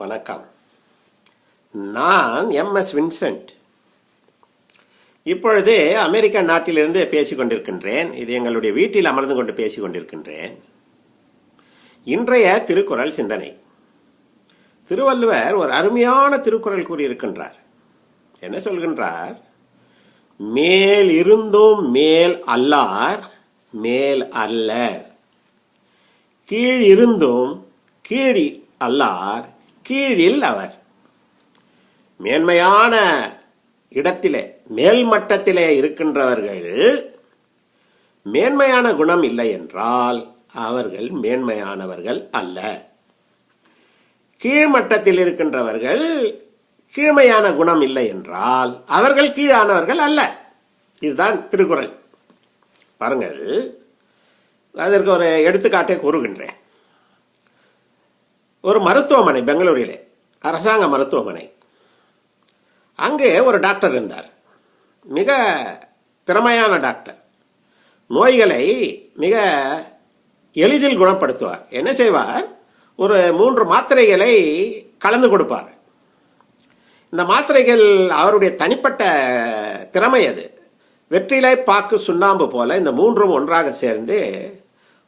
வணக்கம். நான் MS Vincent. இப்பொழுது அமெரிக்க நாட்டிலிருந்து பேசிக்கொண்டிருக்கின்றேன். இது எங்களுடைய வீட்டில் அமர்ந்து கொண்டு பேசிக்கொண்டிருக்கின்றேன். இன்றைய திருக்குறள் சிந்தனை. திருவள்ளுவர் ஒரு அருமையான திருக்குறள் கூறியிருக்கின்றார். என்ன சொல்கின்றார்? மேல் இருந்தும் மேல் அல்லார் மேல் அல்லர், கீழ் இருந்தும் கீழ் அல்லார் கீழில் அவர். மேன்மையான இடத்திலே மேல்மட்டத்திலே இருக்கின்றவர்கள் மேன்மையான குணம் இல்லை என்றால் அவர்கள் மேன்மையானவர்கள் அல்ல. கீழ்மட்டத்தில் இருக்கின்றவர்கள் கீழ்மையான குணம் இல்லை என்றால் அவர்கள் கீழானவர்கள் அல்ல. இதுதான் திருக்குறள். பாருங்கள், அதற்கு ஒரு எடுத்துக்காட்டை கூறுகின்றேன். ஒரு மருத்துவமனை, பெங்களூரிலே அரசாங்க மருத்துவமனை. அங்கே ஒரு டாக்டர் இருந்தார். மிக திறமையான டாக்டர். நோய்களை மிக எளிதில் குணப்படுத்துவார். என்ன செய்வார்? ஒரு 3 மாத்திரைகளை கலந்து கொடுப்பார். இந்த மாத்திரைகள் அவருடைய தனிப்பட்ட திறமை. அது வெற்றிலை பாக்கு சுண்ணாம்பு போல இந்த 3ம் ஒன்றாக சேர்ந்து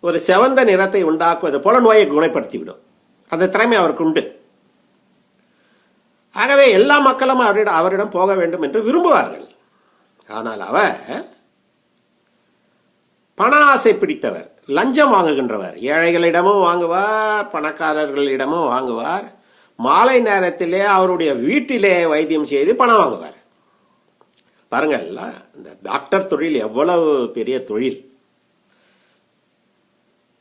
ஒரு செவந்த நிறத்தை உண்டாக்குவது போல நோயை குணப்படுத்திவிடும். அந்த திறமை அவருக்கு உண்டு. ஆகவே எல்லா மக்களும் அவரிடம் போக வேண்டும் என்று விரும்புவார்கள். ஆனால் அவர் பண ஆசை பிடித்தவர், லஞ்சம் வாங்குகின்றவர். ஏழைகளிடமும் வாங்குவார், பணக்காரர்களிடமும் வாங்குவார். மாலை நேரத்திலே அவருடைய வீட்டிலே வைத்தியம் செய்து பணம் வாங்குவார். பாருங்கள், இந்த டாக்டர் தொழில் எவ்வளவு பெரிய தொழில்.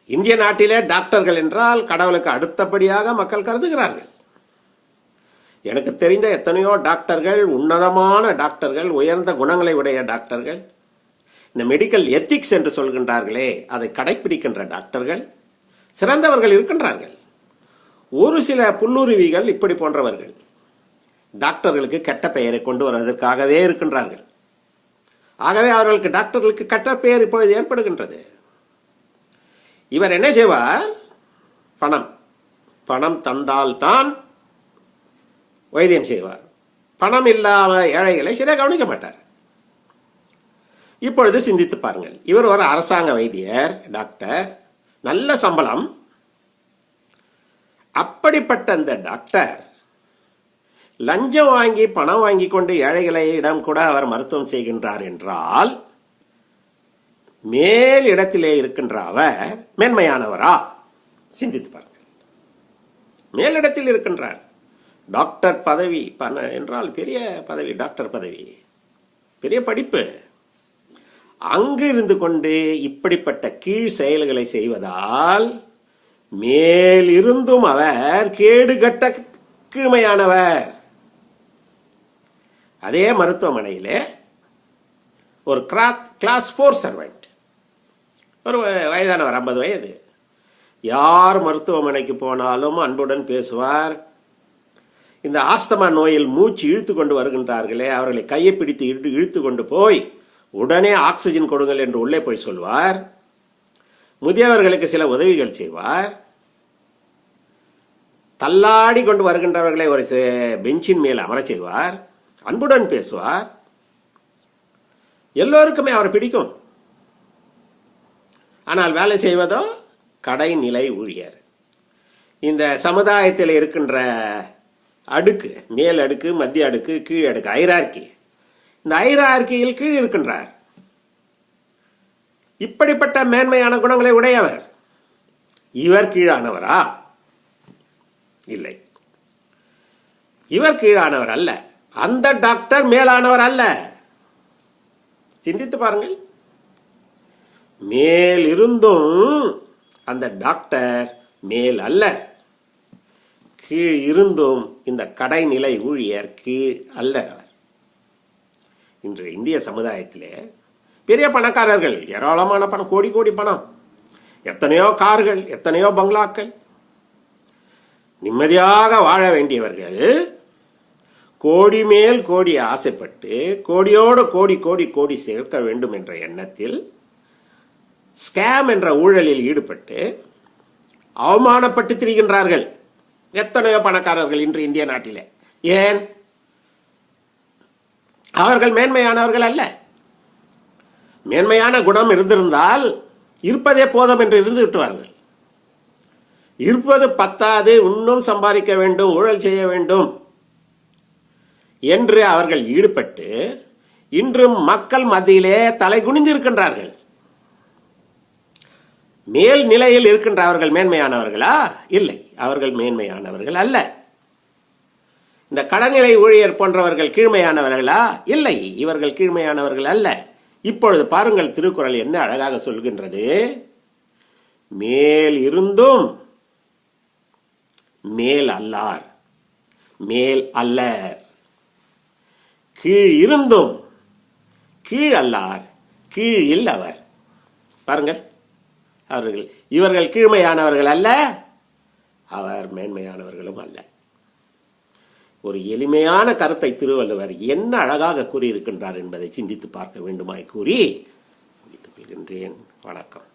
இந்திய நாட்டிலே டாக்டர்கள் என்றால் கடவுளுக்கு அடுத்தபடியாக மக்கள் கருதுகிறார்கள். எனக்கு தெரிந்த எத்தனையோ டாக்டர்கள், உன்னதமான டாக்டர்கள், உயர்ந்த குணங்களை உடைய டாக்டர்கள், இந்த மெடிக்கல் எத்திக்ஸ் என்று சொல்கின்றார்களே அதை கடைப்பிடிக்கின்ற டாக்டர்கள் சிறந்தவர்கள் இருக்கின்றார்கள். ஒரு சில புல்லுருவிகள் இப்படி போன்றவர்கள் டாக்டர்களுக்கு கெட்ட பெயரை கொண்டு வருவதற்காகவே இருக்கின்றார்கள். ஆகவே அவர்களுக்கு டாக்டர்களுக்கு கெட்ட பெயர் இப்பொழுது ஏற்படுகின்றது. இவர் என்ன செய்வார்? பணம் தந்தால்தான் வைத்தியம் செய்வார். பணம் இல்லாம ஏழைகளை சரியாக கவனிக்க மாட்டார். இப்பொழுது சிந்தித்து பாருங்கள். இவர் ஒரு அரசாங்க வைத்தியர், டாக்டர், நல்ல சம்பளம். அப்படிப்பட்ட அந்த டாக்டர் லஞ்சம் வாங்கி பணம் வாங்கி கொண்டு ஏழைகளிடம் கூட அவர் மருத்துவம் செய்கின்றார் என்றால் மேல் இடத்திலே இருக்கின்ற அவர் மேன்மையானவரா? சிந்தித்து பாருங்கள். மேலிடத்தில் இருக்கின்றார். டாக்டர் பதவி என்றால் பெரிய பதவி, டாக்டர் பதவி, பெரிய படிப்பு. அங்கு இருந்து கொண்டு இப்படிப்பட்ட கீழ் செயல்களை செய்வதால் மேலிருந்தும் அவர் கேடுகட்ட கீழ்மையானவர். அதே மருத்துவமனையிலே ஒரு கிளாஸ் 4 சர்வெண்ட், ஒரு வயதானவர், 50 வயது. யார் மருத்துவமனைக்கு போனாலும் அன்புடன் பேசுவார். இந்த ஆஸ்தமா நோயில் மூச்சு இழுத்து கொண்டு வருகின்றார்களே அவர்களை கையை பிடித்து இழுத்து கொண்டு போய் உடனே ஆக்சிஜன் கொடுங்கள் என்று உள்ளே போய் சொல்வார். முதியவர்களுக்கு சில உதவிகள் செய்வார். தள்ளாடி கொண்டு வருகின்றவர்களை ஒரு பெஞ்சின் மேல் அமர செய்வார். அன்புடன் பேசுவார். எல்லோருக்குமே அவர் பிடிக்கும். ஆனால் வேலை செய்வதோ கடைநிலை ஊழியர். இந்த சமுதாயத்தில் இருக்கின்ற அடுக்கு, மேல் அடுக்கு, மத்திய அடுக்கு, கீழ் அடுக்கு, ஹைரார்கி. இந்த ஹைரார்கியில் கீழ் இருக்கின்றார். இப்படிப்பட்ட மேன்மையான குணங்களை உடையவர். இவர் கீழானவரா? இல்லை, இவர் கீழானவர் அல்ல. அந்த டாக்டர் மேலானவர் அல்ல. சிந்தித்து பாருங்கள். மேல் இருந்தும் அந்த டாக்டர் மேல் அல்ல. கீழ் இருந்தும் இந்த கடைநிலை ஊழியர் கீழ் அல்லவர். இன்று இந்திய சமுதாயத்திலே பெரிய பணக்காரர்கள், ஏராளமான பணம், கோடி கோடி பணம், எத்தனையோ கார்கள், எத்தனையோ பங்களாக்கள். நிம்மதியாக வாழ வேண்டியவர்கள் கோடி மேல் கோடி ஆசைப்பட்டு கோடியோடு கோடி கோடி கோடி சேர்க்க வேண்டும் என்ற எண்ணத்தில் ஸ்கேம் என்ற ஊழலில் ஈடுபட்டு அவமானப்பட்டு திரிகின்றார்கள். எத்தனையோ பணக்காரர்கள் இன்று இந்திய நாட்டிலே. ஏன்? அவர்கள் மேன்மையானவர்கள் அல்ல. மேன்மையான குணம் இருந்திருந்தால் இருப்பதே போதும் என்று இருந்து விட்டுவார்கள். இருப்பது பத்தாது, இன்னும் சம்பாதிக்க வேண்டும், ஊழல் செய்ய வேண்டும் என்று அவர்கள் ஈடுபட்டு இன்றும் மக்கள் மத்தியிலே தலை குனிந்து இருக்கின்றார்கள். மேல் நிலையில் இருக்கின்ற அவர்கள் மேன்மையானவர்களா? இல்லை, அவர்கள் மேன்மையானவர்கள் அல்ல. இந்த கடநிலை ஊழியர் போன்றவர்கள் கீழ்மையானவர்களா? இல்லை, இவர்கள் கீழ்மையானவர்கள் அல்ல. இப்பொழுது பாருங்கள், திருக்குறள் என்ன அழகாக சொல்கின்றது. மேல் இருந்தும் மேல் அல்லார், மேல் அல்லர். கீழ் இருந்தும் கீழ் அல்லார், கீழில் அவர். பாருங்கள், இவர்கள் கீழ்மையானவர்கள் அல்ல, அவர் மேன்மையானவர்களும் அல்ல. ஒரு எளிமையான கருத்தை திருவள்ளுவர் என்ன அழகாக கூறியிருக்கின்றார் என்பதை சிந்தித்து பார்க்க வேண்டுமாய் கூறி முடித்துக் கொள்கின்றேன். வணக்கம்.